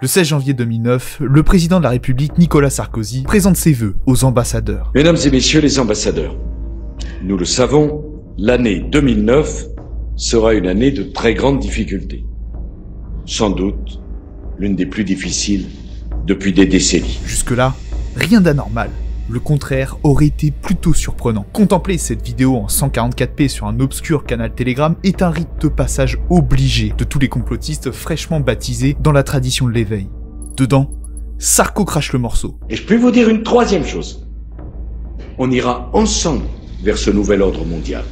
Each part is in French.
Le 16 janvier 2009, le président de la République Nicolas Sarkozy présente ses vœux aux ambassadeurs. Mesdames et messieurs les ambassadeurs, nous le savons, l'année 2009 sera une année de très grandes difficultés. Sans doute l'une des plus difficiles depuis des décennies. Jusque-là, rien d'anormal. Le contraire aurait été plutôt surprenant. Contempler cette vidéo en 144p sur un obscur canal Telegram est un rite de passage obligé de tous les complotistes fraîchement baptisés dans la tradition de l'éveil. Dedans, Sarko crache le morceau. Et je peux vous dire une troisième chose. On ira ensemble vers ce nouvel ordre mondial.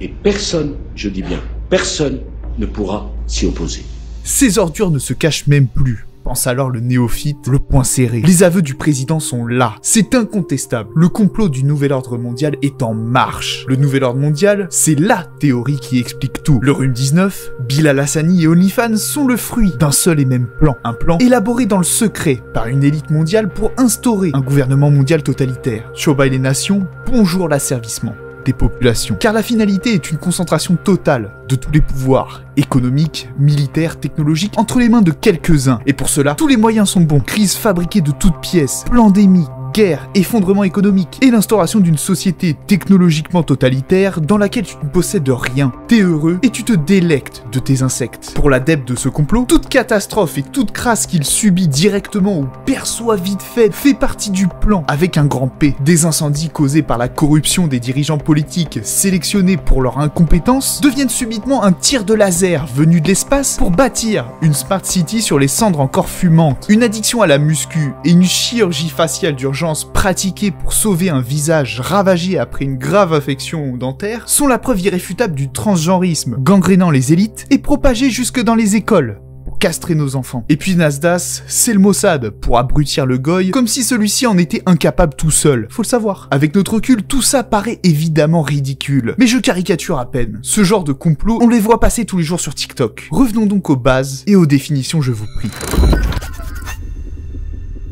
Et personne, je dis bien personne, ne pourra s'y opposer. Ces ordures ne se cachent même plus. Pense alors le néophyte, le poing serré. Les aveux du président sont là. C'est incontestable. Le complot du nouvel ordre mondial est en marche. Le nouvel ordre mondial, c'est LA théorie qui explique tout. Le Rhume 19, Bilal Hassani et OnlyFans sont le fruit d'un seul et même plan. Un plan élaboré dans le secret par une élite mondiale pour instaurer un gouvernement mondial totalitaire. Choba et les nations, bonjour l'asservissement des populations. Car la finalité est une concentration totale de tous les pouvoirs, économiques, militaires, technologiques, entre les mains de quelques-uns. Et pour cela, tous les moyens sont bons. Crise fabriquée de toutes pièces, pandémie, guerre, effondrement économique et l'instauration d'une société technologiquement totalitaire dans laquelle tu ne possèdes rien. T'es heureux et tu te délectes de tes insectes. Pour l'adepte de ce complot, toute catastrophe et toute crasse qu'il subit directement ou perçoit vite fait partie du plan avec un grand P. Des incendies causés par la corruption des dirigeants politiques sélectionnés pour leur incompétence deviennent subitement un tir de laser venu de l'espace pour bâtir une smart city sur les cendres encore fumantes. Une addiction à la muscu et une chirurgie faciale d'urgence pratiquées pour sauver un visage ravagé après une grave affection dentaire sont la preuve irréfutable du transgenrisme gangrénant les élites et propagé jusque dans les écoles pour castrer nos enfants. Et puis Nasdaq, c'est le Mossad pour abrutir le goy comme si celui-ci en était incapable tout seul. Faut le savoir. Avec notre recul, tout ça paraît évidemment ridicule. Mais je caricature à peine. Ce genre de complot, on les voit passer tous les jours sur TikTok. Revenons donc aux bases et aux définitions, je vous prie.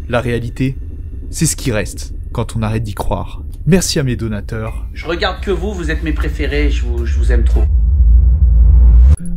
La réalité, c'est ce qui reste quand on arrête d'y croire. Merci à mes donateurs. Je regarde que vous êtes mes préférés, je vous aime trop.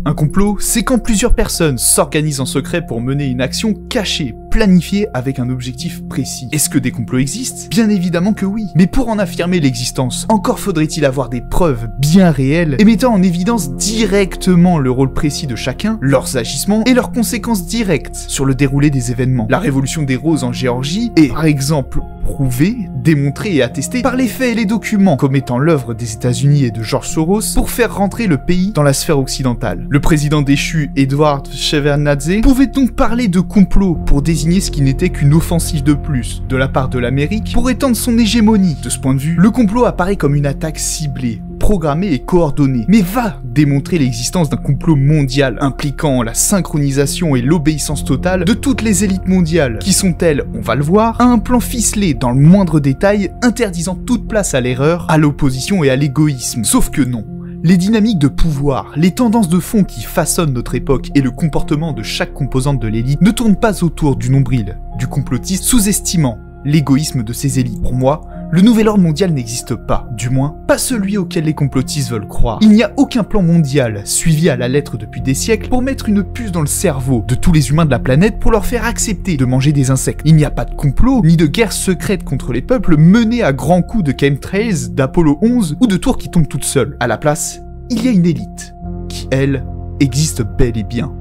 Un complot, c'est quand plusieurs personnes s'organisent en secret pour mener une action cachée, planifiée avec un objectif précis. Est-ce que des complots existent? Bien évidemment que oui. Mais pour en affirmer l'existence, encore faudrait-il avoir des preuves bien réelles et mettant en évidence directement le rôle précis de chacun, leurs agissements et leurs conséquences directes sur le déroulé des événements. La révolution des roses en Géorgie est, par exemple, prouvée, démontrée et attestée par les faits et les documents comme étant l'œuvre des États-Unis et de George Soros pour faire rentrer le pays dans la sphère occidentale. Le président déchu Edward Shevardnadze pouvait donc parler de complot pour désigner ce qui n'était qu'une offensive de plus de la part de l'Amérique pour étendre son hégémonie. De ce point de vue, le complot apparaît comme une attaque ciblée, programmée et coordonnée, mais va démontrer l'existence d'un complot mondial impliquant la synchronisation et l'obéissance totale de toutes les élites mondiales, qui sont elles, on va le voir, à un plan ficelé dans le moindre détail, interdisant toute place à l'erreur, à l'opposition et à l'égoïsme. Sauf que non. Les dynamiques de pouvoir, les tendances de fond qui façonnent notre époque et le comportement de chaque composante de l'élite ne tournent pas autour du nombril du complotiste, sous-estimant l'égoïsme de ces élites. Pour moi, le nouvel ordre mondial n'existe pas, du moins pas celui auquel les complotistes veulent croire. Il n'y a aucun plan mondial, suivi à la lettre depuis des siècles, pour mettre une puce dans le cerveau de tous les humains de la planète pour leur faire accepter de manger des insectes. Il n'y a pas de complot, ni de guerre secrète contre les peuples menée à grands coups de chemtrails, d'Apollo 11 ou de tours qui tombent toutes seules. À la place, il y a une élite qui, elle, existe bel et bien.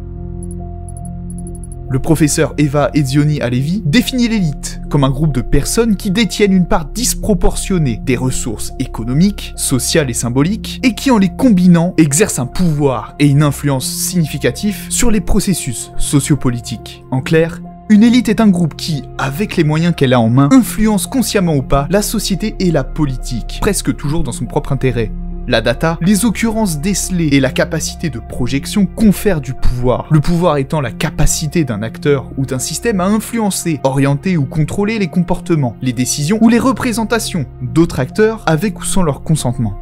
Le professeur Eva Ezioni Halevi définit l'élite comme un groupe de personnes qui détiennent une part disproportionnée des ressources économiques, sociales et symboliques, et qui en les combinant exercent un pouvoir et une influence significatifs sur les processus sociopolitiques. En clair, une élite est un groupe qui, avec les moyens qu'elle a en main, influence consciemment ou pas la société et la politique, presque toujours dans son propre intérêt. La data, les occurrences décelées et la capacité de projection confèrent du pouvoir. Le pouvoir étant la capacité d'un acteur ou d'un système à influencer, orienter ou contrôler les comportements, les décisions ou les représentations d'autres acteurs avec ou sans leur consentement.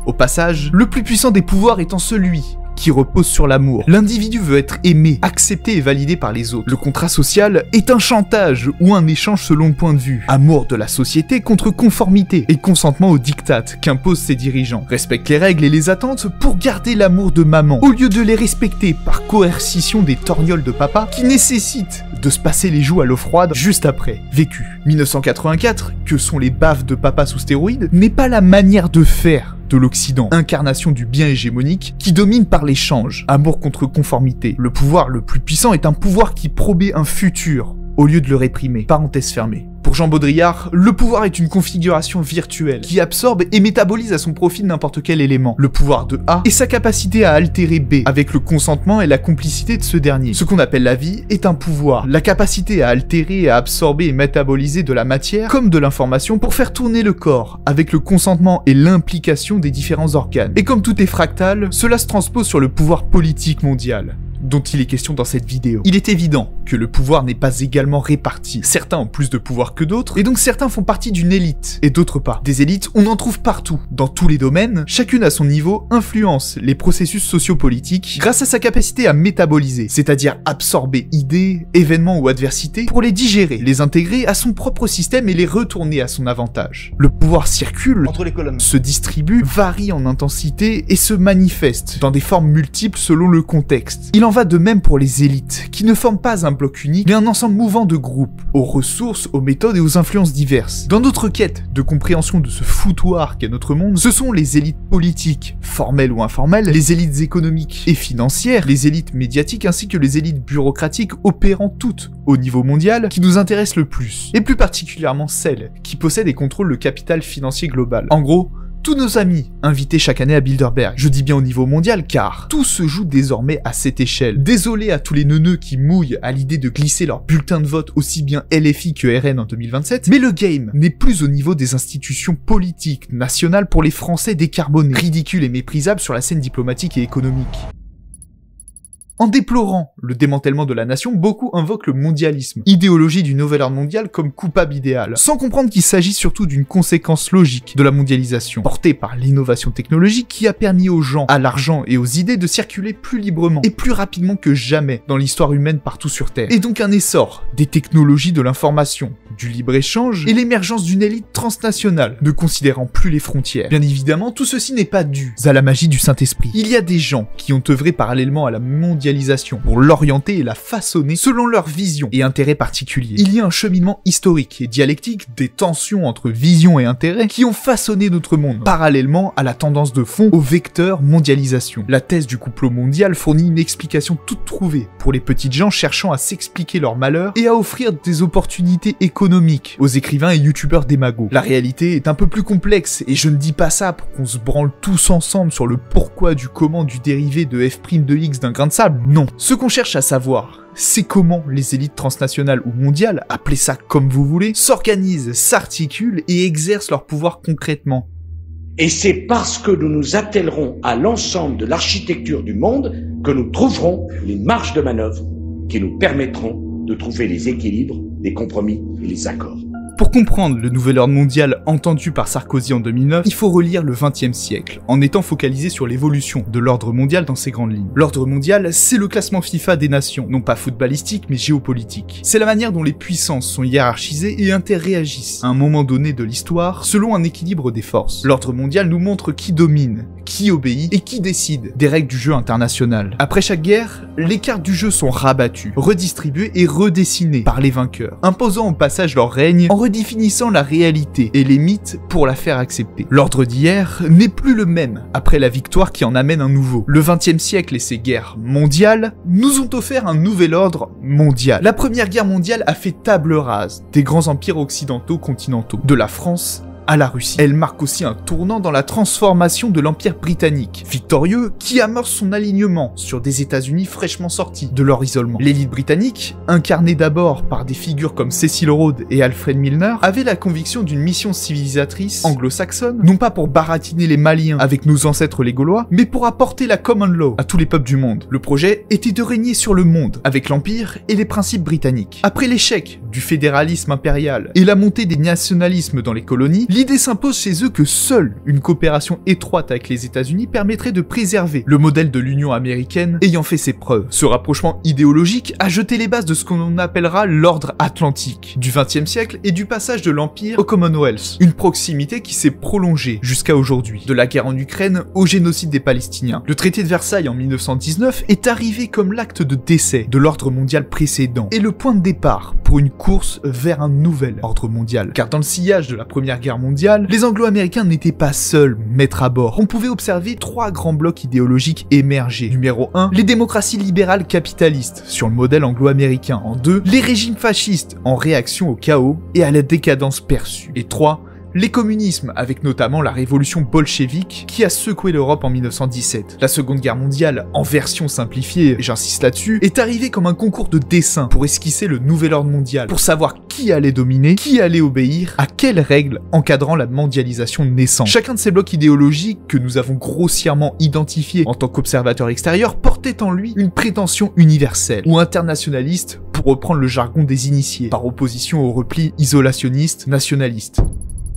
Au passage, le plus puissant des pouvoirs étant celui qui repose sur l'amour. L'individu veut être aimé, accepté et validé par les autres. Le contrat social est un chantage ou un échange selon le point de vue. Amour de la société contre conformité et consentement aux diktats qu'imposent ses dirigeants. Respecte les règles et les attentes pour garder l'amour de maman, au lieu de les respecter par coercition des torgnoles de papa qui nécessitent de se passer les joues à l'eau froide juste après. Vécu. 1984, que sont les baffes de papa sous stéroïdes, n'est pas la manière de faire de l'Occident, incarnation du bien hégémonique qui domine par l'échange, amour contre conformité. Le pouvoir le plus puissant est un pouvoir qui promet un futur, au lieu de le réprimer. Parenthèse fermée. Pour Jean Baudrillard, le pouvoir est une configuration virtuelle qui absorbe et métabolise à son profit n'importe quel élément. Le pouvoir de A est sa capacité à altérer B, avec le consentement et la complicité de ce dernier. Ce qu'on appelle la vie est un pouvoir, la capacité à altérer, à absorber et métaboliser de la matière comme de l'information pour faire tourner le corps, avec le consentement et l'implication des différents organes. Et comme tout est fractal, cela se transpose sur le pouvoir politique mondial, dont il est question dans cette vidéo. Il est évident que le pouvoir n'est pas également réparti. Certains ont plus de pouvoir que d'autres, et donc certains font partie d'une élite, et d'autres pas. Des élites, on en trouve partout, dans tous les domaines, chacune à son niveau influence les processus sociopolitiques grâce à sa capacité à métaboliser, c'est-à-dire absorber idées, événements ou adversités pour les digérer, les intégrer à son propre système et les retourner à son avantage. Le pouvoir circule, entre les colonnes, se distribue, varie en intensité et se manifeste dans des formes multiples selon le contexte. Il en va de même pour les élites, qui ne forment pas un bloc unique, mais un ensemble mouvant de groupes, aux ressources, aux méthodes et aux influences diverses. Dans notre quête de compréhension de ce foutoir qu'est notre monde, ce sont les élites politiques, formelles ou informelles, les élites économiques et financières, les élites médiatiques ainsi que les élites bureaucratiques opérant toutes au niveau mondial qui nous intéressent le plus, et plus particulièrement celles qui possèdent et contrôlent le capital financier global. En gros, tous nos amis invités chaque année à Bilderberg. Je dis bien au niveau mondial car tout se joue désormais à cette échelle. Désolé à tous les neuneux qui mouillent à l'idée de glisser leur bulletin de vote aussi bien LFI que RN en 2027, mais le game n'est plus au niveau des institutions politiques nationales pour les Français décarbonés, ridicules et méprisables sur la scène diplomatique et économique. En déplorant le démantèlement de la nation, beaucoup invoquent le mondialisme, idéologie du nouvel ordre mondial comme coupable idéal, sans comprendre qu'il s'agit surtout d'une conséquence logique de la mondialisation, portée par l'innovation technologique qui a permis aux gens, à l'argent et aux idées de circuler plus librement et plus rapidement que jamais dans l'histoire humaine partout sur Terre. Et donc un essor des technologies de l'information, du libre-échange et l'émergence d'une élite transnationale, ne considérant plus les frontières. Bien évidemment, tout ceci n'est pas dû à la magie du Saint-Esprit. Il y a des gens qui ont œuvré parallèlement à la mondialisation pour l'orienter et la façonner selon leur vision et intérêts particuliers. Il y a un cheminement historique et dialectique des tensions entre vision et intérêt qui ont façonné notre monde, parallèlement à la tendance de fond au vecteur mondialisation. La thèse du complot mondial fournit une explication toute trouvée pour les petites gens cherchant à s'expliquer leur malheur et à offrir des opportunités économiques aux écrivains et youtubeurs démagos. La réalité est un peu plus complexe et je ne dis pas ça pour qu'on se branle tous ensemble sur le pourquoi du comment du dérivé de f' de x d'un grain de sable. Non. Ce qu'on cherche à savoir, c'est comment les élites transnationales ou mondiales, appelez ça comme vous voulez, s'organisent, s'articulent et exercent leur pouvoir concrètement. Et c'est parce que nous nous attellerons à l'ensemble de l'architecture du monde que nous trouverons les marges de manœuvre qui nous permettront de trouver les équilibres, les compromis et les accords. Pour comprendre le nouvel ordre mondial entendu par Sarkozy en 2009, il faut relire le XXe siècle, en étant focalisé sur l'évolution de l'ordre mondial dans ses grandes lignes. L'ordre mondial, c'est le classement FIFA des nations, non pas footballistique mais géopolitique. C'est la manière dont les puissances sont hiérarchisées et interréagissent, à un moment donné de l'histoire, selon un équilibre des forces. L'ordre mondial nous montre qui domine, qui obéit et qui décide des règles du jeu international. Après chaque guerre, les cartes du jeu sont rabattues, redistribuées et redessinées par les vainqueurs, imposant au passage leur règne en redéfinissant la réalité et les mythes pour la faire accepter. L'ordre d'hier n'est plus le même après la victoire qui en amène un nouveau. Le XXe siècle et ses guerres mondiales nous ont offert un nouvel ordre mondial. La première guerre mondiale a fait table rase des grands empires occidentaux continentaux, de la France à la Russie. Elle marque aussi un tournant dans la transformation de l'Empire britannique, victorieux qui amorce son alignement sur des États-Unis fraîchement sortis de leur isolement. L'élite britannique, incarnée d'abord par des figures comme Cecil Rhodes et Alfred Milner, avait la conviction d'une mission civilisatrice anglo-saxonne, non pas pour baratiner les Maliens avec nos ancêtres les Gaulois, mais pour apporter la common law à tous les peuples du monde. Le projet était de régner sur le monde avec l'Empire et les principes britanniques. Après l'échec du fédéralisme impérial et la montée des nationalismes dans les colonies, l'idée s'impose chez eux que seule une coopération étroite avec les États-Unis permettrait de préserver le modèle de l'Union américaine ayant fait ses preuves. Ce rapprochement idéologique a jeté les bases de ce qu'on appellera l'ordre atlantique du XXe siècle et du passage de l'Empire au Commonwealth, une proximité qui s'est prolongée jusqu'à aujourd'hui, de la guerre en Ukraine au génocide des Palestiniens. Le traité de Versailles en 1919 est arrivé comme l'acte de décès de l'ordre mondial précédent et le point de départ pour une course vers un nouvel ordre mondial. Car dans le sillage de la Première Guerre mondiale, les Anglo-Américains n'étaient pas seuls maîtres à bord. On pouvait observer trois grands blocs idéologiques émerger. Numéro 1, les démocraties libérales capitalistes, sur le modèle anglo-américain. En 2, les régimes fascistes, en réaction au chaos et à la décadence perçue. Et 3, les communismes, avec notamment la révolution bolchevique qui a secoué l'Europe en 1917. La Seconde Guerre mondiale, en version simplifiée, j'insiste là-dessus, est arrivée comme un concours de dessin pour esquisser le nouvel ordre mondial, pour savoir qui allait dominer, qui allait obéir, à quelles règles encadrant la mondialisation naissante. Chacun de ces blocs idéologiques que nous avons grossièrement identifiés en tant qu'observateurs extérieurs portait en lui une prétention universelle ou internationaliste, pour reprendre le jargon des initiés, par opposition au repli isolationniste nationaliste.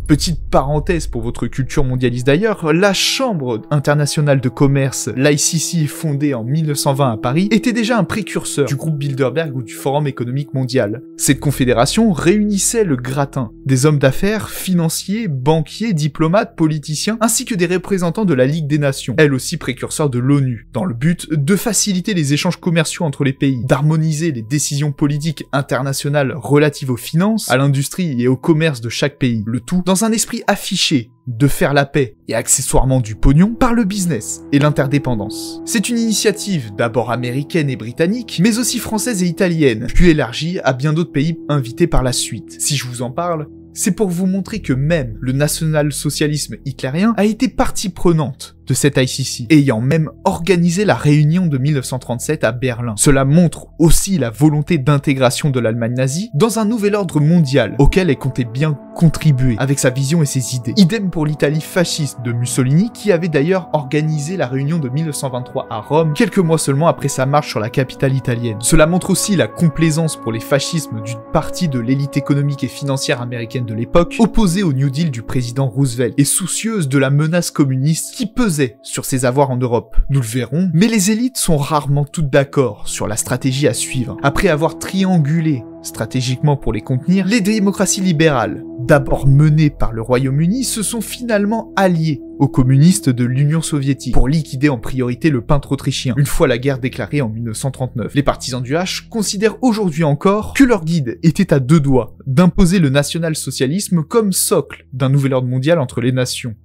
Petite parenthèse pour votre culture mondialiste d'ailleurs, la Chambre internationale de commerce, l'ICC, fondée en 1920 à Paris, était déjà un précurseur du groupe Bilderberg ou du Forum économique mondial. Cette confédération réunissait le gratin, des hommes d'affaires, financiers, banquiers, diplomates, politiciens, ainsi que des représentants de la Ligue des Nations, elle aussi précurseur de l'ONU, dans le but de faciliter les échanges commerciaux entre les pays, d'harmoniser les décisions politiques internationales relatives aux finances, à l'industrie et au commerce de chaque pays, le tout dans un esprit affiché de faire la paix et accessoirement du pognon par le business et l'interdépendance. C'est une initiative d'abord américaine et britannique, mais aussi française et italienne, puis élargie à bien d'autres pays invités par la suite. Si je vous en parle, c'est pour vous montrer que même le national-socialisme hitlérien a été partie prenante de cette ICC, ayant même organisé la réunion de 1937 à Berlin. Cela montre aussi la volonté d'intégration de l'Allemagne nazie dans un nouvel ordre mondial, auquel elle comptait bien contribuer avec sa vision et ses idées. Idem pour l'Italie fasciste de Mussolini, qui avait d'ailleurs organisé la réunion de 1923 à Rome, quelques mois seulement après sa marche sur la capitale italienne. Cela montre aussi la complaisance pour les fascismes d'une partie de l'élite économique et financière américaine de l'époque, opposée au New Deal du président Roosevelt, et soucieuse de la menace communiste qui pesait sur ses avoirs en Europe. Nous le verrons, mais les élites sont rarement toutes d'accord sur la stratégie à suivre. Après avoir triangulé stratégiquement pour les contenir, les démocraties libérales, d'abord menées par le Royaume-Uni, se sont finalement alliées aux communistes de l'Union soviétique pour liquider en priorité le peintre autrichien, une fois la guerre déclarée en 1939. Les partisans du H considèrent aujourd'hui encore que leur guide était à deux doigts d'imposer le national-socialisme comme socle d'un nouvel ordre mondial entre les nations.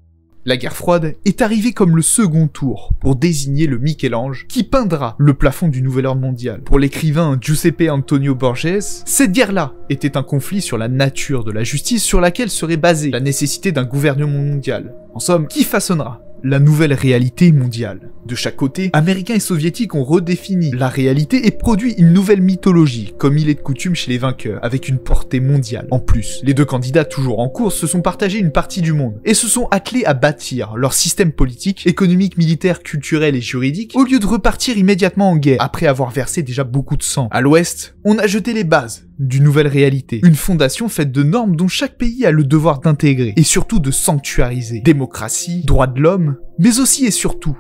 La guerre froide est arrivée comme le second tour pour désigner le Michel-Ange qui peindra le plafond du nouvel ordre mondial. Pour l'écrivain Giuseppe Antonio Borges, cette guerre-là était un conflit sur la nature de la justice sur laquelle serait basée la nécessité d'un gouvernement mondial. En somme, qui façonnera la nouvelle réalité mondiale. De chaque côté, Américains et Soviétiques ont redéfini la réalité et produit une nouvelle mythologie, comme il est de coutume chez les vainqueurs, avec une portée mondiale. En plus, les deux candidats toujours en course se sont partagés une partie du monde, et se sont attelés à bâtir leur système politique, économique, militaire, culturel et juridique, au lieu de repartir immédiatement en guerre, après avoir versé déjà beaucoup de sang. À l'ouest, on a jeté les bases d'une nouvelle réalité, une fondation faite de normes dont chaque pays a le devoir d'intégrer, et surtout de sanctuariser. Démocratie, droits de l'homme, mais aussi et surtout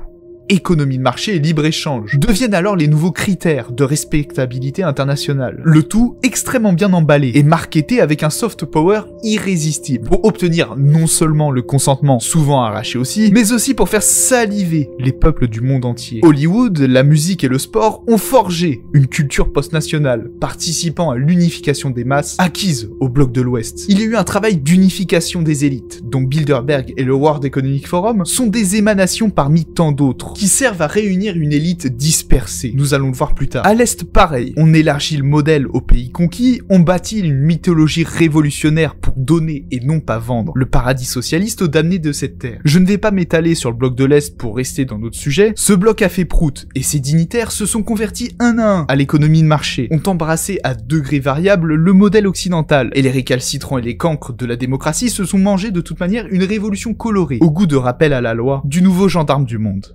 économie de marché et libre-échange deviennent alors les nouveaux critères de respectabilité internationale. Le tout extrêmement bien emballé et marketé avec un soft power irrésistible pour obtenir non seulement le consentement, souvent arraché aussi, mais aussi pour faire saliver les peuples du monde entier. Hollywood, la musique et le sport ont forgé une culture post-nationale, participant à l'unification des masses acquise au bloc de l'Ouest. Il y a eu un travail d'unification des élites, dont Bilderberg et le World Economic Forum sont des émanations parmi tant d'autres, qui servent à réunir une élite dispersée. Nous allons le voir plus tard. À l'Est, pareil. On élargit le modèle aux pays conquis, on bâtit une mythologie révolutionnaire pour donner et non pas vendre le paradis socialiste aux damnés de cette terre. Je ne vais pas m'étaler sur le bloc de l'Est pour rester dans notre sujet. Ce bloc a fait prout, et ses dignitaires se sont convertis un à un à l'économie de marché, ont embrassé à degrés variables le modèle occidental, et les récalcitrants et les cancres de la démocratie se sont mangés de toute manière une révolution colorée, au goût de rappel à la loi du nouveau gendarme du monde.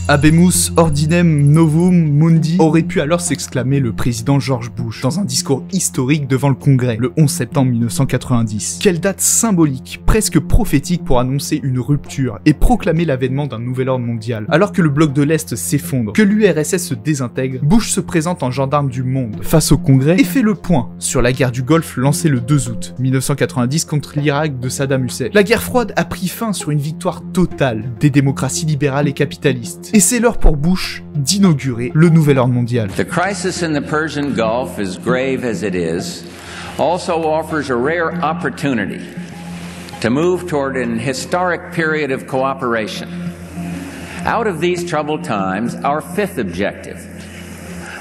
Habemus ordinem novum mundi aurait pu alors s'exclamer le président George Bush dans un discours historique devant le Congrès le 11 septembre 1990. Quelle date symbolique, presque prophétique pour annoncer une rupture et proclamer l'avènement d'un nouvel ordre mondial. Alors que le bloc de l'Est s'effondre, que l'URSS se désintègre, Bush se présente en gendarme du monde face au Congrès et fait le point sur la guerre du Golfe lancée le 2 août 1990 contre l'Irak de Saddam Hussein. La guerre froide a pris fin sur une victoire totale des démocraties libérales et capitalistes. Et c'est l'heure pour Bush d'inaugurer le nouvel ordre mondial. The crisis in the Persian Gulf, as grave as it is, also offers a rare opportunity to move toward an historic period of cooperation. Out of these troubled times, our fifth objective,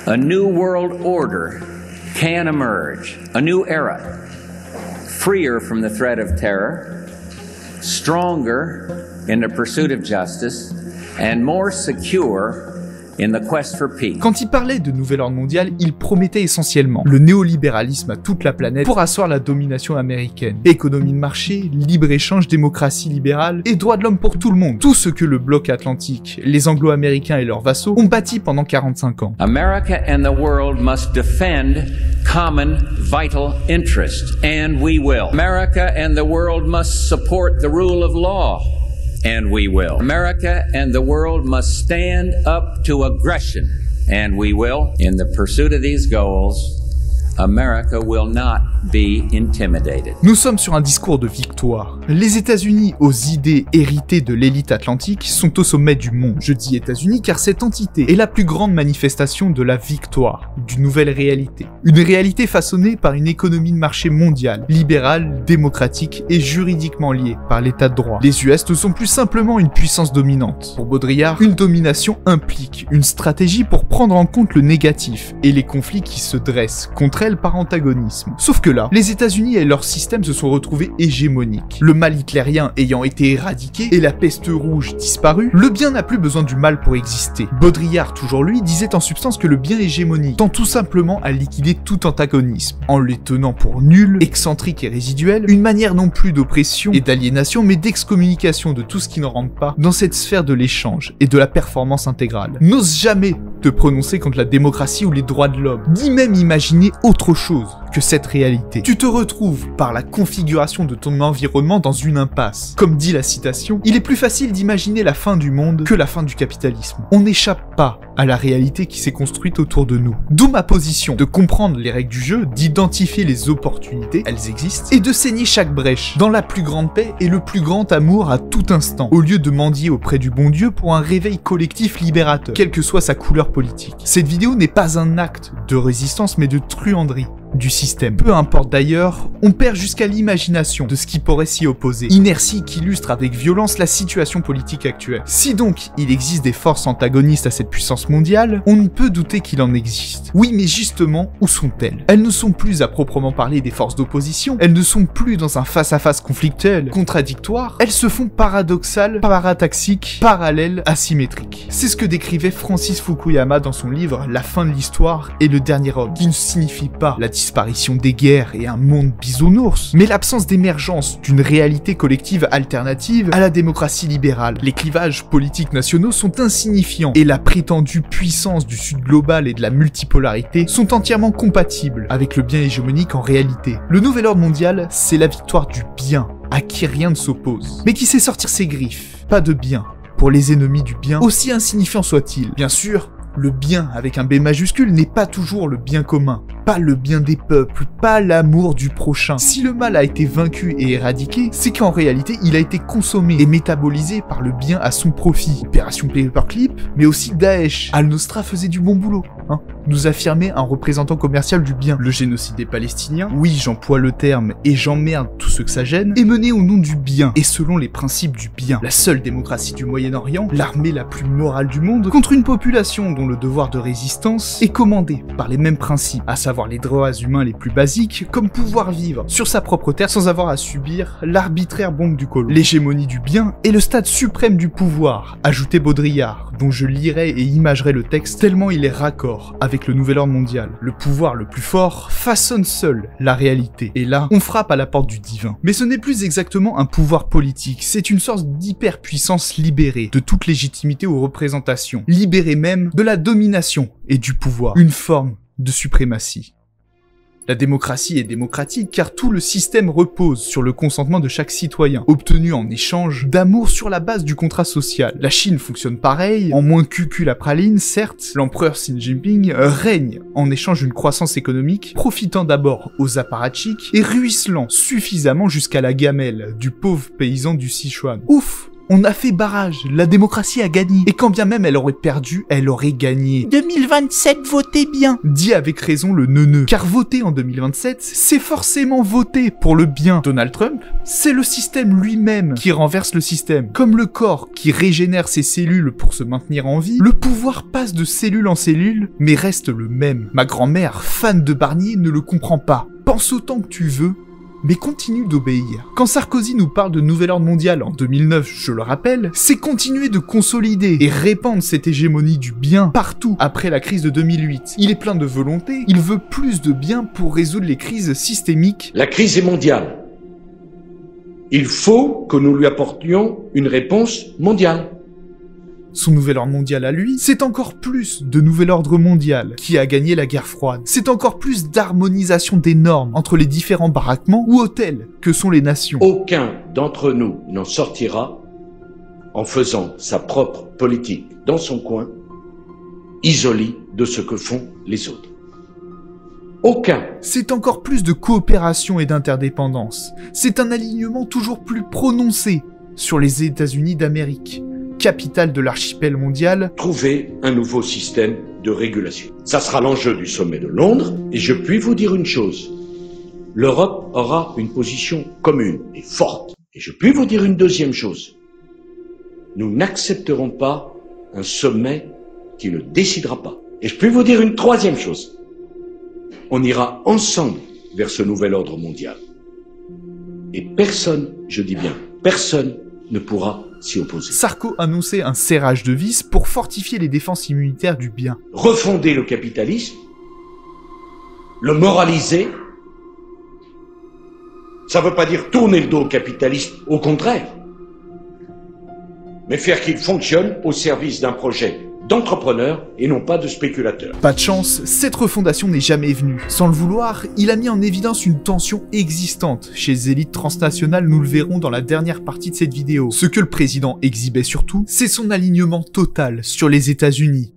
a new world order, can emerge, a new era, freer from the threat of terror, stronger in the pursuit of justice, and more secure in the quest for peace. Quand il parlait de nouvel ordre mondial, il promettait essentiellement le néolibéralisme à toute la planète pour asseoir la domination américaine. Économie de marché, libre-échange, démocratie libérale et droits de l'homme pour tout le monde. Tout ce que le bloc atlantique, les anglo-américains et leurs vassaux ont bâti pendant 45 ans. America and the world must defend common vital interests, and we will. America and the world must support the rule of law. And we will. America and the world must stand up to aggression, and we will. In the pursuit of these goals, America will not be intimidated. Nous sommes sur un discours de victoire. Les États-Unis, aux idées héritées de l'élite atlantique, sont au sommet du monde. Je dis États-Unis car cette entité est la plus grande manifestation de la victoire, d'une nouvelle réalité. Une réalité façonnée par une économie de marché mondiale, libérale, démocratique et juridiquement liée par l'état de droit. Les US ne sont plus simplement une puissance dominante. Pour Baudrillard, une domination implique une stratégie pour prendre en compte le négatif et les conflits qui se dressent contre elle par antagonisme. Sauf que là, les États-Unis et leur système se sont retrouvés hégémoniques. Le mal hitlérien ayant été éradiqué et la peste rouge disparue, le bien n'a plus besoin du mal pour exister. Baudrillard, toujours lui, disait en substance que le bien hégémonique tend tout simplement à liquider tout antagonisme, en les tenant pour nuls, excentriques et résiduels, une manière non plus d'oppression et d'aliénation, mais d'excommunication de tout ce qui ne rentre pas dans cette sphère de l'échange et de la performance intégrale. N'ose jamais te prononcer contre la démocratie ou les droits de l'homme, ni même imaginer autre chose que cette réalité. Tu te retrouves, par la configuration de ton environnement, dans une impasse. Comme dit la citation, il est plus facile d'imaginer la fin du monde que la fin du capitalisme. On n'échappe pas à la réalité qui s'est construite autour de nous. D'où ma position de comprendre les règles du jeu, d'identifier les opportunités, elles existent, et de saigner chaque brèche, dans la plus grande paix et le plus grand amour à tout instant, au lieu de mendier auprès du bon Dieu pour un réveil collectif libérateur, quelle que soit sa couleur politique. Cette vidéo n'est pas un acte de résistance, mais de truanderie du système. Peu importe d'ailleurs, on perd jusqu'à l'imagination de ce qui pourrait s'y opposer. Inertie qui illustre avec violence la situation politique actuelle. Si donc il existe des forces antagonistes à cette puissance mondiale, on ne peut douter qu'il en existe. Oui, mais justement, où sont-elles? Elles ne sont plus à proprement parler des forces d'opposition, elles ne sont plus dans un face-à-face conflictuel, contradictoire, elles se font paradoxales, parataxiques, parallèles, asymétriques. C'est ce que décrivait Francis Fukuyama dans son livre La fin de l'histoire et le dernier homme, qui ne signifie pas la disparition des guerres et un monde bisounours, mais l'absence d'émergence d'une réalité collective alternative à la démocratie libérale. Les clivages politiques nationaux sont insignifiants et la prétendue puissance du Sud global et de la multipolarité sont entièrement compatibles avec le bien hégémonique en réalité. Le nouvel ordre mondial, c'est la victoire du bien, à qui rien ne s'oppose, mais qui sait sortir ses griffes. Pas de bien pour les ennemis du bien, aussi insignifiant soit-il. Bien sûr, le bien avec un B majuscule n'est pas toujours le bien commun, pas le bien des peuples, pas l'amour du prochain. Si le mal a été vaincu et éradiqué, c'est qu'en réalité il a été consommé et métabolisé par le bien à son profit. Opération Paperclip, mais aussi Daesh. Al-Nosra faisait du bon boulot, nous affirmait un représentant commercial du bien. Le génocide des Palestiniens, oui j'emploie le terme et j'emmerde tout ce que ça gêne, est mené au nom du bien et selon les principes du bien. La seule démocratie du Moyen-Orient, l'armée la plus morale du monde, contre une population dont le devoir de résistance est commandé par les mêmes principes, à savoir savoir les droits humains les plus basiques, comme pouvoir vivre sur sa propre terre sans avoir à subir l'arbitraire bombe du colon. L'hégémonie du bien est le stade suprême du pouvoir, ajoutait Baudrillard, dont je lirai et imagerai le texte tellement il est raccord avec le nouvel ordre mondial. Le pouvoir le plus fort façonne seul la réalité, et là, on frappe à la porte du divin. Mais ce n'est plus exactement un pouvoir politique, c'est une sorte d'hyperpuissance libérée de toute légitimité aux représentations, libérée même de la domination et du pouvoir, une forme de suprématie. La démocratie est démocratique car tout le système repose sur le consentement de chaque citoyen, obtenu en échange d'amour sur la base du contrat social. La Chine fonctionne pareil, en moins cucul la praline, certes, l'empereur Xi Jinping règne en échange d'une croissance économique, profitant d'abord aux apparatchiks et ruisselant suffisamment jusqu'à la gamelle du pauvre paysan du Sichuan. Ouf! On a fait barrage, la démocratie a gagné. Et quand bien même elle aurait perdu, elle aurait gagné. 2027, votez bien, dit avec raison le neuneu. Car voter en 2027, c'est forcément voter pour le bien. Donald Trump, c'est le système lui-même qui renverse le système. Comme le corps qui régénère ses cellules pour se maintenir en vie, le pouvoir passe de cellule en cellule, mais reste le même. Ma grand-mère, fan de Barnier, ne le comprend pas. Pense autant que tu veux, mais continue d'obéir. Quand Sarkozy nous parle de nouvel ordre mondial en 2009, je le rappelle, c'est continuer de consolider et répandre cette hégémonie du bien partout après la crise de 2008. Il est plein de volonté, il veut plus de bien pour résoudre les crises systémiques. La crise est mondiale. Il faut que nous lui apportions une réponse mondiale. Son nouvel ordre mondial à lui, c'est encore plus de nouvel ordre mondial qui a gagné la guerre froide. C'est encore plus d'harmonisation des normes entre les différents baraquements ou hôtels que sont les nations. Aucun d'entre nous n'en sortira en faisant sa propre politique dans son coin, isolé de ce que font les autres. Aucun. C'est encore plus de coopération et d'interdépendance. C'est un alignement toujours plus prononcé sur les États-Unis d'Amérique, capitale de l'archipel mondial. Trouver un nouveau système de régulation. Ça sera l'enjeu du sommet de Londres, et je puis vous dire une chose. L'Europe aura une position commune et forte. Et je puis vous dire une deuxième chose. Nous n'accepterons pas un sommet qui ne décidera pas. Et je puis vous dire une troisième chose. On ira ensemble vers ce nouvel ordre mondial. Et personne, je dis bien, personne ne pourra s'y opposer. Sarko annonçait un serrage de vis pour fortifier les défenses immunitaires du bien. Refonder le capitalisme, le moraliser, ça ne veut pas dire tourner le dos au capitalisme, au contraire, mais faire qu'il fonctionne au service d'un projet d'entrepreneurs et non pas de spéculateurs. Pas de chance, cette refondation n'est jamais venue. Sans le vouloir, il a mis en évidence une tension existante chez les élites transnationales, nous le verrons dans la dernière partie de cette vidéo. Ce que le président exhibait surtout, c'est son alignement total sur les États-Unis.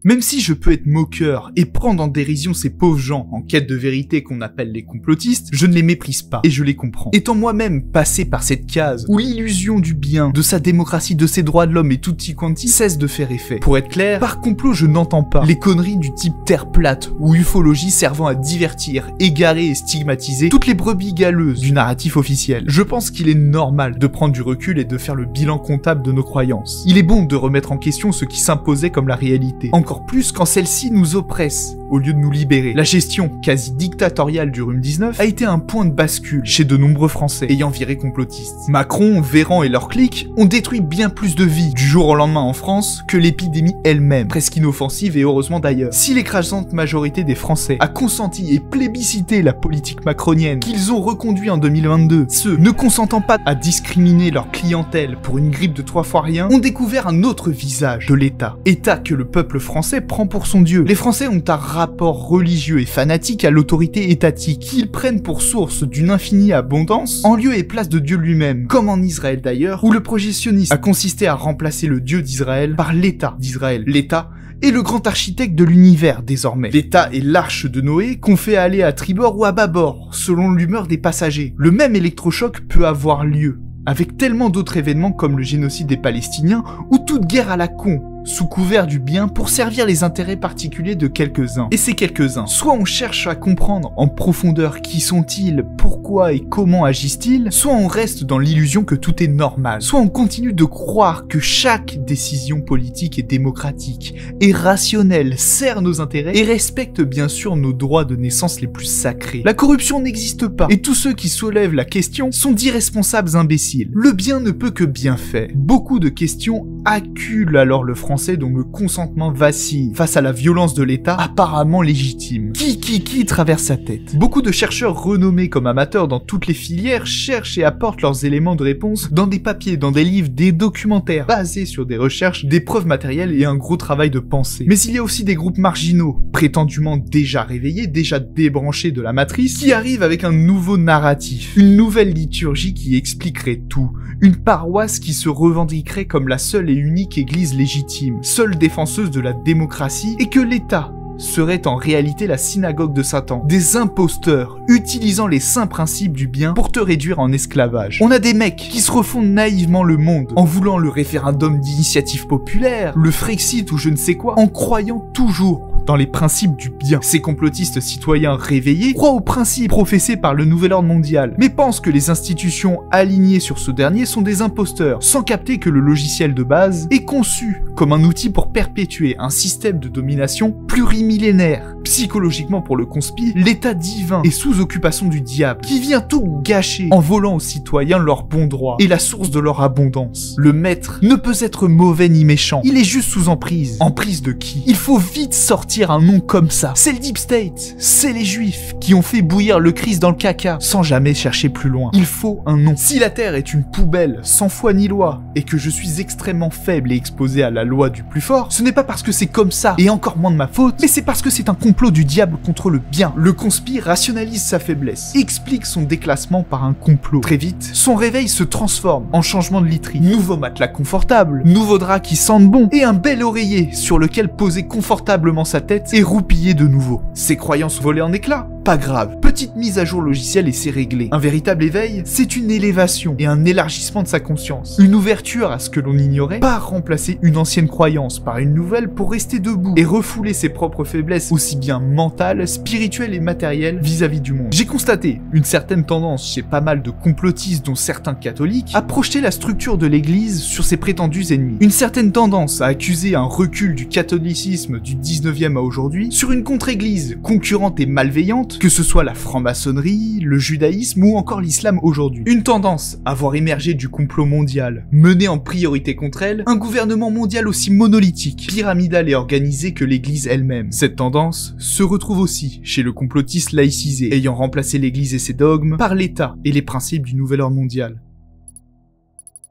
Même si je peux être moqueur et prendre en dérision ces pauvres gens en quête de vérité qu'on appelle les complotistes, je ne les méprise pas et je les comprends. Étant moi-même passé par cette case où l'illusion du bien, de sa démocratie, de ses droits de l'homme et tutti quanti cesse de faire effet. Pour être clair, par complot je n'entends pas les conneries du type terre plate ou ufologie servant à divertir, égarer et stigmatiser toutes les brebis galeuses du narratif officiel. Je pense qu'il est normal de prendre du recul et de faire le bilan comptable de nos croyances. Il est bon de remettre en question ce qui s'imposait comme la réalité. Encore plus quand celle-ci nous oppresse, au lieu de nous libérer. La gestion quasi dictatoriale du rhume-19 a été un point de bascule chez de nombreux Français ayant viré complotistes. Macron, Véran et leurs cliques ont détruit bien plus de vies du jour au lendemain en France que l'épidémie elle-même, presque inoffensive et heureusement d'ailleurs. Si l'écrasante majorité des Français a consenti et plébiscité la politique macronienne qu'ils ont reconduit en 2022, ceux ne consentant pas à discriminer leur clientèle pour une grippe de 3 fois rien, ont découvert un autre visage de l'État. État que le peuple français prend pour son dieu. Les Français ont un rapport religieux et fanatique à l'autorité étatique qu'ils prennent pour source d'une infinie abondance en lieu et place de Dieu lui-même, comme en Israël d'ailleurs, où le projet sioniste a consisté à remplacer le Dieu d'Israël par l'État d'Israël. L'État est le grand architecte de l'univers désormais. L'État est l'arche de Noé qu'on fait aller à tribord ou à bâbord, selon l'humeur des passagers. Le même électrochoc peut avoir lieu avec tellement d'autres événements comme le génocide des Palestiniens ou toute guerre à la con sous couvert du bien pour servir les intérêts particuliers de quelques-uns. Et ces quelques-uns, soit on cherche à comprendre en profondeur qui sont-ils, pourquoi et comment agissent-ils, soit on reste dans l'illusion que tout est normal, soit on continue de croire que chaque décision politique est démocratique, est rationnelle, sert nos intérêts et respecte bien sûr nos droits de naissance les plus sacrés. La corruption n'existe pas, et tous ceux qui soulèvent la question sont d'irresponsables imbéciles. Le bien ne peut que bien faire. Beaucoup de questions acculent alors le français dont le consentement vacille face à la violence de l'État apparemment légitime. Qui traverse sa tête? Beaucoup de chercheurs renommés comme amateurs dans toutes les filières cherchent et apportent leurs éléments de réponse dans des papiers, dans des livres, des documentaires basés sur des recherches, des preuves matérielles et un gros travail de pensée. Mais il y a aussi des groupes marginaux, prétendument déjà réveillés, déjà débranchés de la matrice, qui arrivent avec un nouveau narratif, une nouvelle liturgie qui expliquerait tout, une paroisse qui se revendiquerait comme la seule et unique église légitime, seule défenseuse de la démocratie, et que l'État serait en réalité la synagogue de Satan, des imposteurs utilisant les saints principes du bien pour te réduire en esclavage. On a des mecs qui se refont naïvement le monde en voulant le référendum d'initiative populaire, le Frexit ou je ne sais quoi, en croyant toujours dans les principes du bien. Ces complotistes citoyens réveillés croient aux principes professés par le nouvel ordre mondial, mais pensent que les institutions alignées sur ce dernier sont des imposteurs, sans capter que le logiciel de base est conçu comme un outil pour perpétuer un système de domination plurimillénaire. Psychologiquement pour le conspi, l'état divin est sous occupation du diable, qui vient tout gâcher en volant aux citoyens leurs bons droits et la source de leur abondance. Le maître ne peut être mauvais ni méchant, il est juste sous emprise. Emprise de qui? Il faut vite sortir un nom comme ça. C'est le Deep State, c'est les Juifs qui ont fait bouillir le Christ dans le caca sans jamais chercher plus loin. Il faut un nom. Si la Terre est une poubelle sans foi ni loi et que je suis extrêmement faible et exposé à la loi du plus fort, ce n'est pas parce que c'est comme ça et encore moins de ma faute, mais c'est parce que c'est un complot du diable contre le bien. Le conspi rationalise sa faiblesse, explique son déclassement par un complot. Très vite, son réveil se transforme en changement de literie. Nouveau matelas confortable, nouveau drap qui sente bon et un bel oreiller sur lequel poser confortablement sa tête et roupiller de nouveau. Ses croyances volées en éclats? Pas grave. Petite mise à jour logicielle et c'est réglé. Un véritable éveil, c'est une élévation et un élargissement de sa conscience. Une ouverture à ce que l'on ignorait, pas remplacer une ancienne croyance par une nouvelle pour rester debout et refouler ses propres faiblesses aussi bien mentales, spirituelles et matérielles vis-à-vis du monde. J'ai constaté une certaine tendance chez pas mal de complotistes dont certains catholiques à projeter la structure de l'église sur ses prétendus ennemis. Une certaine tendance à accuser un recul du catholicisme du 19e à aujourd'hui sur une contre-église concurrente et malveillante, que ce soit la franc-maçonnerie, le judaïsme ou encore l'islam aujourd'hui. Une tendance à voir émerger du complot mondial, mené en priorité contre elle, un gouvernement mondial aussi monolithique, pyramidal et organisé que l'église elle-même. Cette tendance se retrouve aussi chez le complotiste laïcisé, ayant remplacé l'église et ses dogmes par l'État et les principes du nouvel ordre mondial.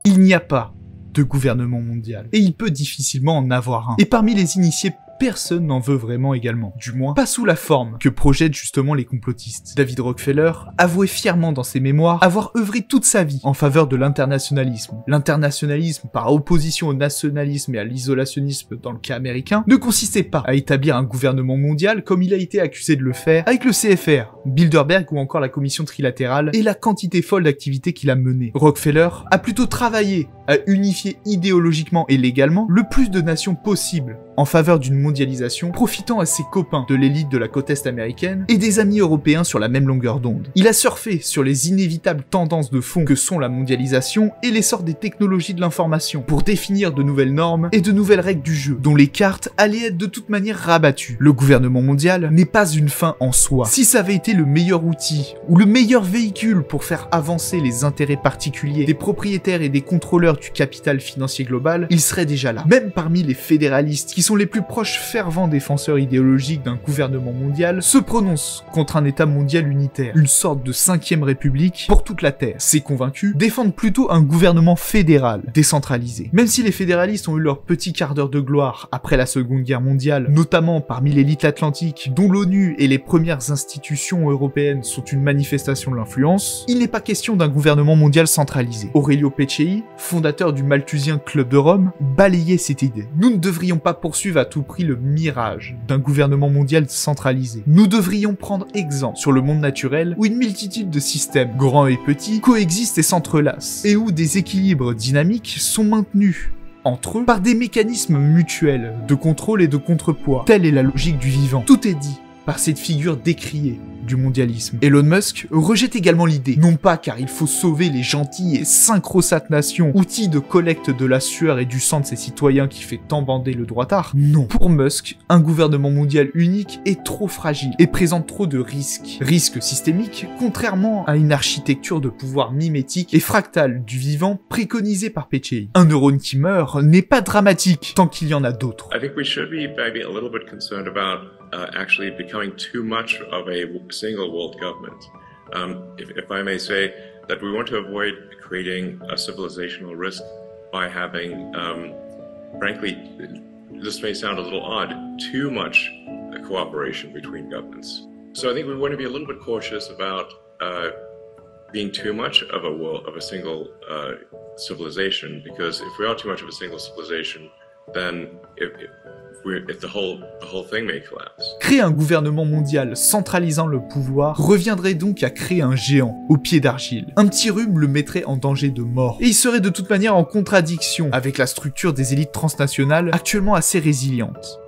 Il n'y a pas de gouvernement mondial, et il peut difficilement en avoir un. Et parmi les initiés, personne n'en veut vraiment également. Du moins, pas sous la forme que projettent justement les complotistes. David Rockefeller avouait fièrement dans ses mémoires avoir œuvré toute sa vie en faveur de l'internationalisme. L'internationalisme, par opposition au nationalisme et à l'isolationnisme dans le cas américain, ne consistait pas à établir un gouvernement mondial comme il a été accusé de le faire avec le CFR, Bilderberg ou encore la commission trilatérale et la quantité folle d'activités qu'il a menées. Rockefeller a plutôt travaillé à unifier idéologiquement et légalement le plus de nations possible en faveur d'une mondialisation, profitant à ses copains de l'élite de la côte est américaine et des amis européens sur la même longueur d'onde. Il a surfé sur les inévitables tendances de fond que sont la mondialisation et l'essor des technologies de l'information pour définir de nouvelles normes et de nouvelles règles du jeu, dont les cartes allaient être de toute manière rabattues. Le gouvernement mondial n'est pas une fin en soi. Si ça avait été le meilleur outil ou le meilleur véhicule pour faire avancer les intérêts particuliers des propriétaires et des contrôleurs du capital financier global, il serait déjà là. Même parmi les fédéralistes qui sont les plus proches fervents défenseurs idéologiques d'un gouvernement mondial, se prononcent contre un État mondial unitaire, une sorte de 5e république pour toute la Terre. Ces convaincus défendent plutôt un gouvernement fédéral, décentralisé. Même si les fédéralistes ont eu leur petit quart d'heure de gloire après la Seconde Guerre mondiale, notamment parmi l'élite atlantique, dont l'ONU et les premières institutions européennes sont une manifestation de l'influence, il n'est pas question d'un gouvernement mondial centralisé. Aurelio Peccei, fondateur du Malthusien Club de Rome, balayait cette idée. Nous ne devrions pas poursuivre à tout prix le mirage d'un gouvernement mondial centralisé. Nous devrions prendre exemple sur le monde naturel où une multitude de systèmes, grands et petits, coexistent et s'entrelacent, et où des équilibres dynamiques sont maintenus entre eux par des mécanismes mutuels de contrôle et de contrepoids. Telle est la logique du vivant. Tout est dit par cette figure décriée du mondialisme. Elon Musk rejette également l'idée, non pas car il faut sauver les gentilles et synchrosates nations, outils de collecte de la sueur et du sang de ses citoyens qui fait tant bander le droitard. Non. Pour Musk, un gouvernement mondial unique est trop fragile et présente trop de risques. Risques systémiques, contrairement à une architecture de pouvoir mimétique et fractale du vivant préconisée par Pécei. Un neurone qui meurt n'est pas dramatique tant qu'il y en a d'autres. I think we should be maybe a little bit concerned about actually becoming too much of a single world government. If I may say that we want to avoid creating a civilizational risk by having, frankly, this may sound a little odd, too much cooperation between governments. So I think we want to be a little bit cautious about being too much of a single civilization, because if we are too much of a single civilization, then the whole thing may collapse. Créer un gouvernement mondial centralisant le pouvoir reviendrait donc à créer un géant au pied d'argile. Un petit rhume le mettrait en danger de mort. Et il serait de toute manière en contradiction avec la structure des élites transnationales actuellement assez résiliente.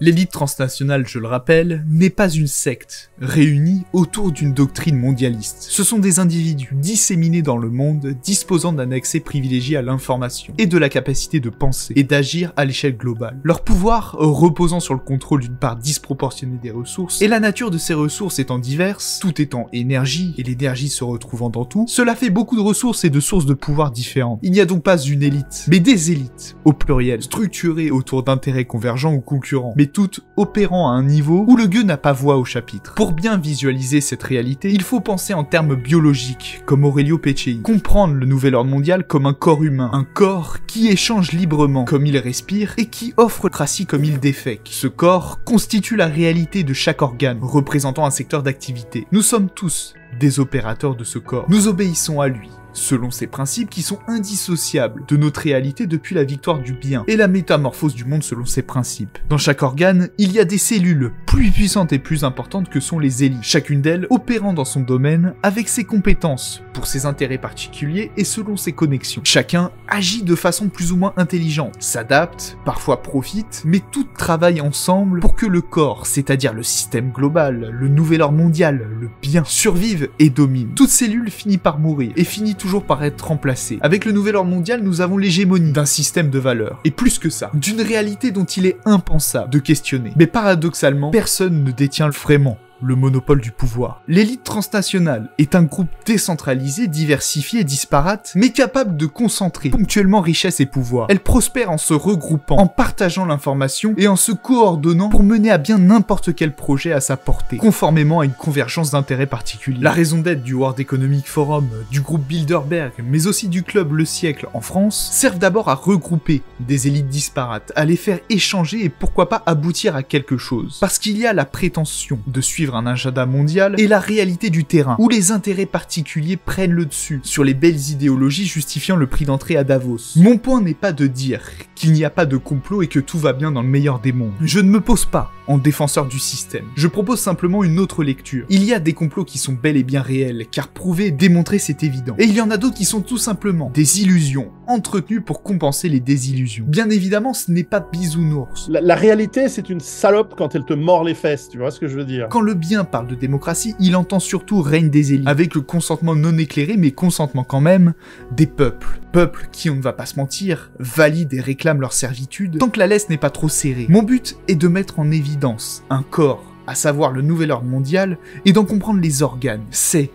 L'élite transnationale, je le rappelle, n'est pas une secte, réunie autour d'une doctrine mondialiste. Ce sont des individus disséminés dans le monde, disposant d'un accès privilégié à l'information, et de la capacité de penser et d'agir à l'échelle globale. Leur pouvoir, reposant sur le contrôle d'une part disproportionnée des ressources, et la nature de ces ressources étant diverse, tout étant énergie, et l'énergie se retrouvant dans tout, cela fait beaucoup de ressources et de sources de pouvoir différentes. Il n'y a donc pas une élite, mais des élites, au pluriel, structurées autour d'intérêts convergents ou concurrents, mais toutes opérant à un niveau où le gueux n'a pas voix au chapitre. Pour bien visualiser cette réalité, il faut penser en termes biologiques, comme Aurelio Pécei. Comprendre le nouvel ordre mondial comme un corps humain, un corps qui échange librement comme il respire et qui offre tracie comme il défèque. Ce corps constitue la réalité de chaque organe, représentant un secteur d'activité. Nous sommes tous des opérateurs de ce corps. Nous obéissons à lui, selon ces principes qui sont indissociables de notre réalité depuis la victoire du bien et la métamorphose du monde selon ces principes. Dans chaque organe, il y a des cellules plus puissantes et plus importantes que sont les élites, chacune d'elles opérant dans son domaine avec ses compétences, pour ses intérêts particuliers et selon ses connexions. Chacun agit de façon plus ou moins intelligente, s'adapte, parfois profite, mais toutes travaillent ensemble pour que le corps, c'est-à-dire le système global, le nouvel ordre mondial, le bien, survive et domine. Toute cellule finit par mourir et finit toujours par être remplacée. Avec le nouvel ordre mondial, nous avons l'hégémonie d'un système de valeurs. Et plus que ça, d'une réalité dont il est impensable de questionner. Mais paradoxalement, personne ne détient vraiment le monopole du pouvoir. L'élite transnationale est un groupe décentralisé, diversifié et disparate, mais capable de concentrer ponctuellement richesse et pouvoir. Elle prospère en se regroupant, en partageant l'information et en se coordonnant pour mener à bien n'importe quel projet à sa portée, conformément à une convergence d'intérêts particuliers. La raison d'être du World Economic Forum, du groupe Bilderberg, mais aussi du club Le Siècle en France, servent d'abord à regrouper des élites disparates, à les faire échanger et pourquoi pas aboutir à quelque chose. Parce qu'il y a la prétention de suivre un agenda mondial et la réalité du terrain, où les intérêts particuliers prennent le dessus sur les belles idéologies justifiant le prix d'entrée à Davos. Mon point n'est pas de dire qu'il n'y a pas de complot et que tout va bien dans le meilleur des mondes. Je ne me pose pas en défenseur du système. Je propose simplement une autre lecture. Il y a des complots qui sont bel et bien réels, car prouver et démontrer c'est évident. Et il y en a d'autres qui sont tout simplement des illusions, entretenues pour compenser les désillusions. Bien évidemment, ce n'est pas bisounours. La réalité, c'est une salope quand elle te mord les fesses, tu vois ce que je veux dire? Quand le bien parle de démocratie, il entend surtout règne des élites, avec le consentement non éclairé, mais consentement quand même, des peuples. Peuples qui, on ne va pas se mentir, valident et réclament leur servitude, tant que la laisse n'est pas trop serrée. Mon but est de mettre en évidence un corps, à savoir le nouvel ordre mondial, et d'en comprendre les organes, ses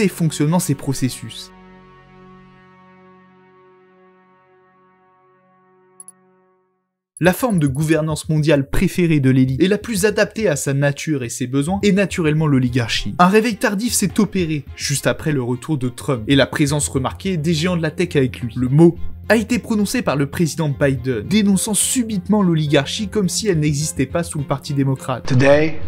fonctionnements, ses processus. La forme de gouvernance mondiale préférée de l'élite et la plus adaptée à sa nature et ses besoins est naturellement l'oligarchie. Un réveil tardif s'est opéré juste après le retour de Trump et la présence remarquée des géants de la tech avec lui. Le mot a été prononcé par le président Biden, dénonçant subitement l'oligarchie comme si elle n'existait pas sous le Parti démocrate. Today,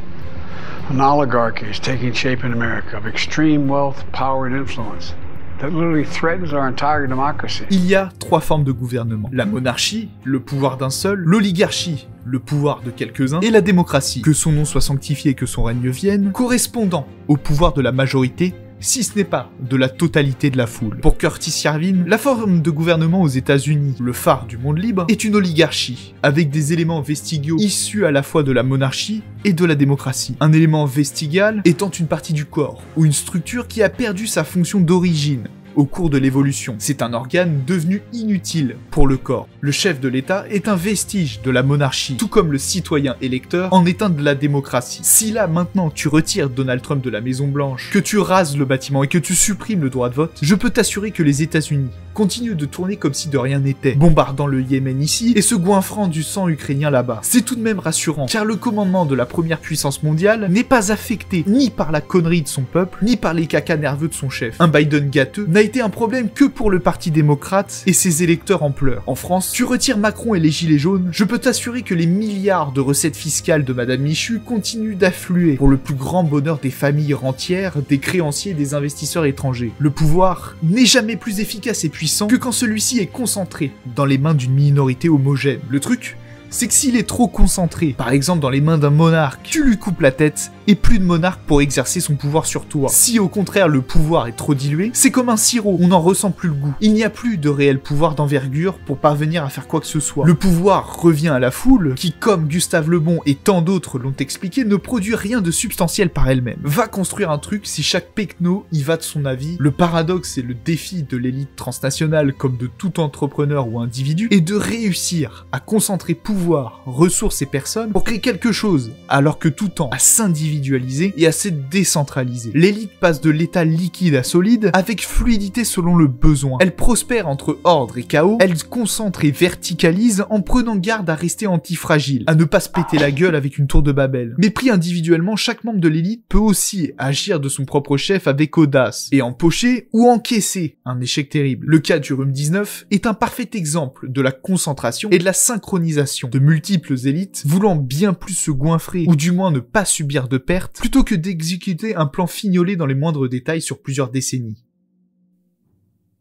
an oligarchy is taking shape in America of extreme wealth, power and influence that literally threatens our entire democracy. Il y a trois formes de gouvernement. La monarchie, le pouvoir d'un seul, l'oligarchie, le pouvoir de quelques-uns, et la démocratie, que son nom soit sanctifié et que son règne vienne, correspondant au pouvoir de la majorité si ce n'est pas de la totalité de la foule. Pour Curtis Yarvin, la forme de gouvernement aux États-Unis, le phare du monde libre, est une oligarchie, avec des éléments vestigiaux issus à la fois de la monarchie et de la démocratie. Un élément vestigial étant une partie du corps, ou une structure qui a perdu sa fonction d'origine au cours de l'évolution. C'est un organe devenu inutile pour le corps. Le chef de l'État est un vestige de la monarchie, tout comme le citoyen électeur en est un de la démocratie. Si là, maintenant, tu retires Donald Trump de la Maison Blanche, que tu rases le bâtiment et que tu supprimes le droit de vote, je peux t'assurer que les États-Unis continuent de tourner comme si de rien n'était, bombardant le Yémen ici et se goinfrant du sang ukrainien là-bas. C'est tout de même rassurant, car le commandement de la première puissance mondiale n'est pas affecté ni par la connerie de son peuple, ni par les cacas nerveux de son chef. Un Biden gâteux n'a été un problème que pour le parti démocrate et ses électeurs en pleurs. En France, tu retires Macron et les gilets jaunes, je peux t'assurer que les milliards de recettes fiscales de Madame Michu continuent d'affluer pour le plus grand bonheur des familles rentières, des créanciers et des investisseurs étrangers. Le pouvoir n'est jamais plus efficace et puissant que quand celui-ci est concentré dans les mains d'une minorité homogène. Le truc, c'est que s'il est trop concentré, par exemple dans les mains d'un monarque, tu lui coupes la tête et plus de monarque pour exercer son pouvoir sur toi. Si au contraire le pouvoir est trop dilué, c'est comme un sirop, on n'en ressent plus le goût. Il n'y a plus de réel pouvoir d'envergure pour parvenir à faire quoi que ce soit. Le pouvoir revient à la foule, qui comme Gustave Le Bon et tant d'autres l'ont expliqué, ne produit rien de substantiel par elle-même. Va construire un truc si chaque pecno y va de son avis. Le paradoxe et le défi de l'élite transnationale, comme de tout entrepreneur ou individu, est de réussir à concentrer pouvoir, ressources et personnes pour créer quelque chose, alors que tout tend à s'individualiser et à se décentraliser. L'élite passe de l'état liquide à solide avec fluidité selon le besoin. Elle prospère entre ordre et chaos, elle concentre et verticalise en prenant garde à rester antifragile, à ne pas se péter la gueule avec une tour de Babel. Mais pris individuellement, chaque membre de l'élite peut aussi agir de son propre chef avec audace et empocher ou encaisser un échec terrible. Le cas du Rhume 19 est un parfait exemple de la concentration et de la synchronisation de multiples élites voulant bien plus se goinfrer ou du moins ne pas subir de pertes plutôt que d'exécuter un plan fignolé dans les moindres détails sur plusieurs décennies.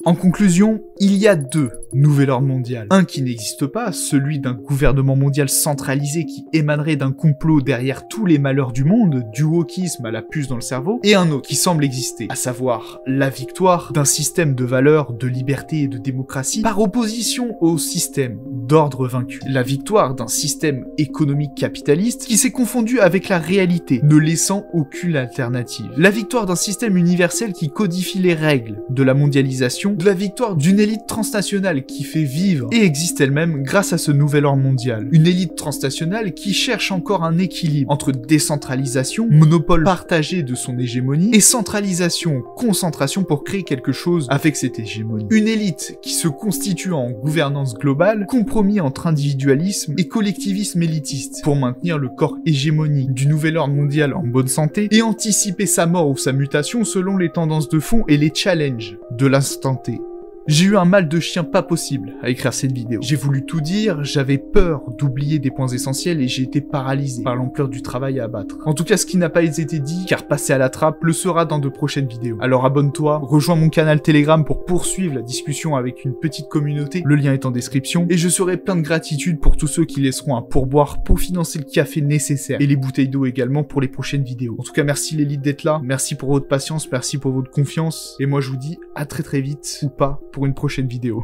En conclusion, il y a deux nouvel ordre mondial. Un qui n'existe pas, celui d'un gouvernement mondial centralisé qui émanerait d'un complot derrière tous les malheurs du monde, du wokisme à la puce dans le cerveau, et un autre qui semble exister, à savoir la victoire d'un système de valeurs, de liberté et de démocratie par opposition au système d'ordre vaincu. La victoire d'un système économique capitaliste qui s'est confondu avec la réalité, ne laissant aucune alternative. La victoire d'un système universel qui codifie les règles de la mondialisation, de la victoire d'une élite transnationale qui fait vivre et existe elle-même grâce à ce nouvel ordre mondial. Une élite transnationale qui cherche encore un équilibre entre décentralisation, monopole partagé de son hégémonie, et centralisation, concentration pour créer quelque chose avec cette hégémonie. Une élite qui se constitue en gouvernance globale, compromis entre individualisme et collectivisme élitiste, pour maintenir le corps hégémonique du nouvel ordre mondial en bonne santé et anticiper sa mort ou sa mutation selon les tendances de fond et les challenges de l'instant T. J'ai eu un mal de chien pas possible à écrire cette vidéo. J'ai voulu tout dire, j'avais peur d'oublier des points essentiels et j'ai été paralysé par l'ampleur du travail à abattre. En tout cas, ce qui n'a pas été dit, car passer à la trappe, le sera dans de prochaines vidéos. Alors abonne-toi, rejoins mon canal Telegram pour poursuivre la discussion avec une petite communauté, le lien est en description, et je serai plein de gratitude pour tous ceux qui laisseront un pourboire pour financer le café nécessaire, et les bouteilles d'eau également pour les prochaines vidéos. En tout cas, merci l'élite d'être là, merci pour votre patience, merci pour votre confiance, et moi je vous dis à très vite, ou pas, pour une prochaine vidéo.